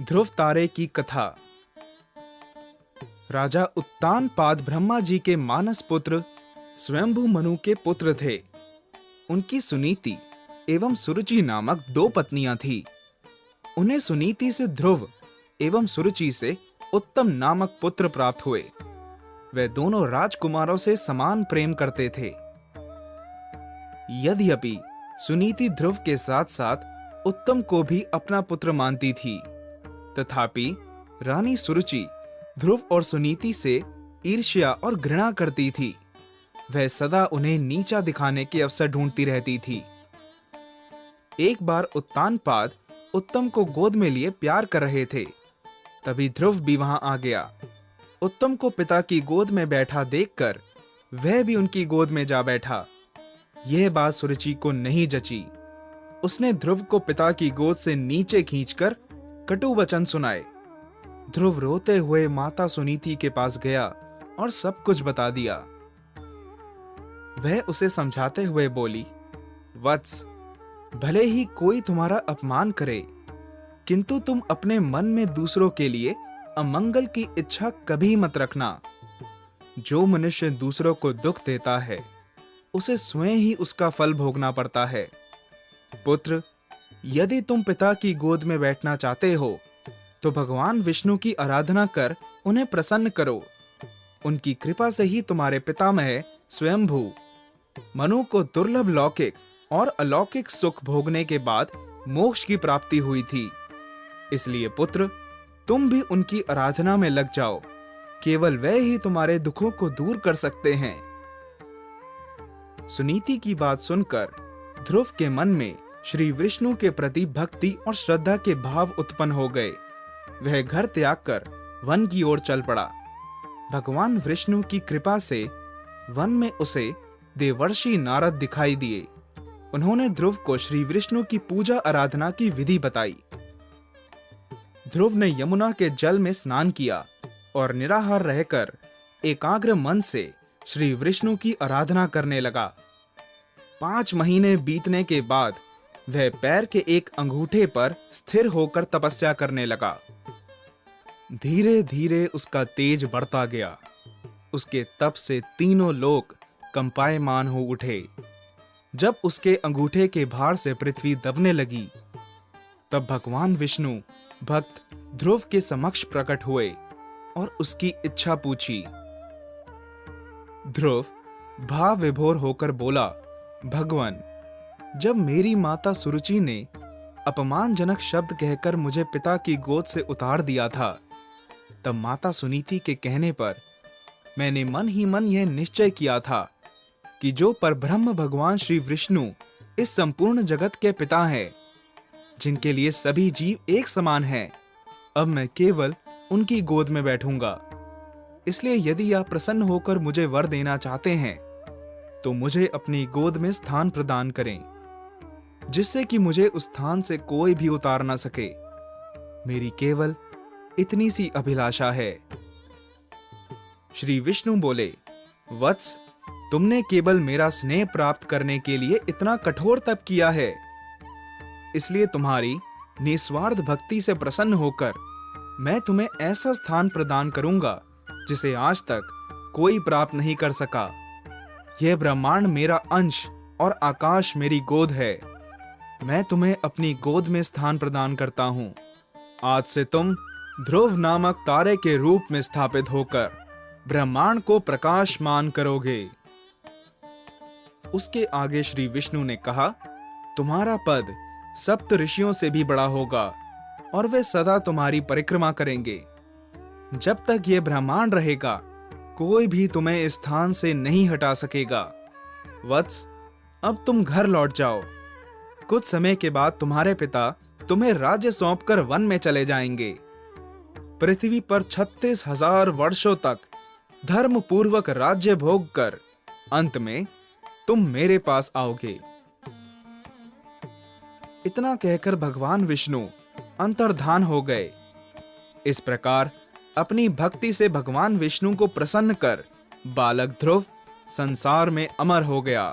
ध्रुव तारे की कथा। राजा उत्तानपाद ब्रह्मा जी के मानस पुत्र स्वयंभू मनु के पुत्र थे। उनकी सुनीति एवं सुरुचि नामक दो पत्नियां थीं। उन्हें सुनीति से ध्रुव एवं सुरुचि से उत्तम नामक पुत्र प्राप्त हुए। वे दोनों राजकुमारों से समान प्रेम करते थे। यद्यपि सुनीति ध्रुव के साथ साथ उत्तम को भी अपना पुत्र मानती थी, तथापि रानी सुरुचि ध्रुव और सुनीति से ईर्ष्या और घृणा करती थी। वह सदा उन्हें नीचा दिखाने के अवसर ढूंढती रहती थी। एक बार उत्तानपाद उत्तम को गोद में लिए प्यार कर रहे थे। तभी ध्रुव भी वहां आ गया। उत्तम को पिता की गोद में बैठा देखकर वह भी उनकी गोद में जा बैठा। यह बात सुरुचि को नहीं जची। उसने ध्रुव को पिता की गोद से नीचे खींचकर कटु वचन सुनाए। ध्रुव रोते हुए माता सुनीति के पास गया और सब कुछ बता दिया। वह उसे समझाते हुए बोली, वत्स, भले ही कोई तुम्हारा अपमान करे, किंतु तुम अपने मन में दूसरों के लिए अमंगल की इच्छा कभी मत रखना। जो मनुष्य दूसरों को दुख देता है, उसे स्वयं ही उसका फल भोगना पड़ता है। पुत्र, यदि तुम पिता की गोद में बैठना चाहते हो, तो भगवान विष्णु की आराधना कर उन्हें प्रसन्न करो। उनकी कृपा से ही तुम्हारे पितामह स्वयंभू मनु को दुर्लभ लौकिक और अलौकिक सुख भोगने के बाद मोक्ष की प्राप्ति हुई थी। इसलिए पुत्र, तुम भी उनकी आराधना में लग जाओ। केवल वे ही तुम्हारे दुखों को दूर कर सकते हैं। सुनीति की बात सुनकर ध्रुव के मन में श्री विष्णु के प्रति भक्ति और श्रद्धा के भाव उत्पन्न हो गए। वह घर त्याग कर वन की ओर चल पड़ा। भगवान विष्णु की कृपा से वन में उसे देवर्षि नारद दिखाई दिए। उन्होंने ध्रुव को श्री विष्णु की पूजा आराधना की विधि बताई। ध्रुव ने यमुना के जल में स्नान किया और निराहार रहकर एकाग्र मन से श्री विष्णु की आराधना करने लगा। 5 महीने बीतने के बाद वह पैर के एक अंगूठे पर स्थिर होकर तपस्या करने लगा। धीरे धीरे उसका तेज बढ़ता गया। उसके तप से तीनों लोक कंपायमान हो उठे। जब उसके अंगूठे के भार से पृथ्वी दबने लगी, तब भगवान विष्णु भक्त ध्रुव के समक्ष प्रकट हुए और उसकी इच्छा पूछी। ध्रुव भाव विभोर होकर बोला, भगवान, जब मेरी माता सुरुचि ने अपमानजनक शब्द कहकर मुझे पिता की गोद से उतार दिया था, तब माता सुनीति के कहने पर मैंने मन ही मन यह निश्चय किया था कि जो परब्रह्म भगवान श्री विष्णु इस संपूर्ण जगत के पिता हैं, जिनके लिए सभी जीव एक समान हैं, अब मैं केवल उनकी गोद में बैठूंगा। इसलिए यदि आप प्रसन्न होकर मुझे वर देना चाहते हैं, तो मुझे अपनी गोद में स्थान प्रदान करें, जिससे कि मुझे उस स्थान से कोई भी उतार ना सके। मेरी केवल इतनी सी अभिलाषा है। श्री विष्णु बोले, वत्स, तुमने केवल मेरा स्नेह प्राप्त करने के लिए इतना कठोर तप किया है। इसलिए तुम्हारी निस्वार्थ भक्ति से प्रसन्न होकर मैं तुम्हें ऐसा स्थान प्रदान करूंगा जिसे आज तक कोई प्राप्त नहीं कर सका। यह ब्रह्मांड मेरा अंश और आकाश मेरी गोद है। मैं तुम्हें अपनी गोद में स्थान प्रदान करता हूं। आज से तुम ध्रुव नामक तारे के रूप में स्थापित होकर ब्रह्मांड को प्रकाशमान करोगे। उसके आगे श्री विष्णु ने कहा, तुम्हारा पद सप्त ऋषियों से भी बड़ा होगा और वे सदा तुम्हारी परिक्रमा करेंगे। जब तक ये ब्रह्मांड रहेगा, कोई भी तुम्हें इस स्थान से नहीं हटा सकेगा। वत्स, अब तुम घर लौट जाओ। कुछ समय के बाद तुम्हारे पिता तुम्हें राज्य सौंपकर वन में चले जाएंगे। पृथ्वी पर 36,000 वर्षों तक धर्म पूर्वक राज्य भोग कर अंत में तुम मेरे पास आओगे। इतना कहकर भगवान विष्णु अंतर्धान हो गए। इस प्रकार अपनी भक्ति से भगवान विष्णु को प्रसन्न कर बालक ध्रुव संसार में अमर हो गया।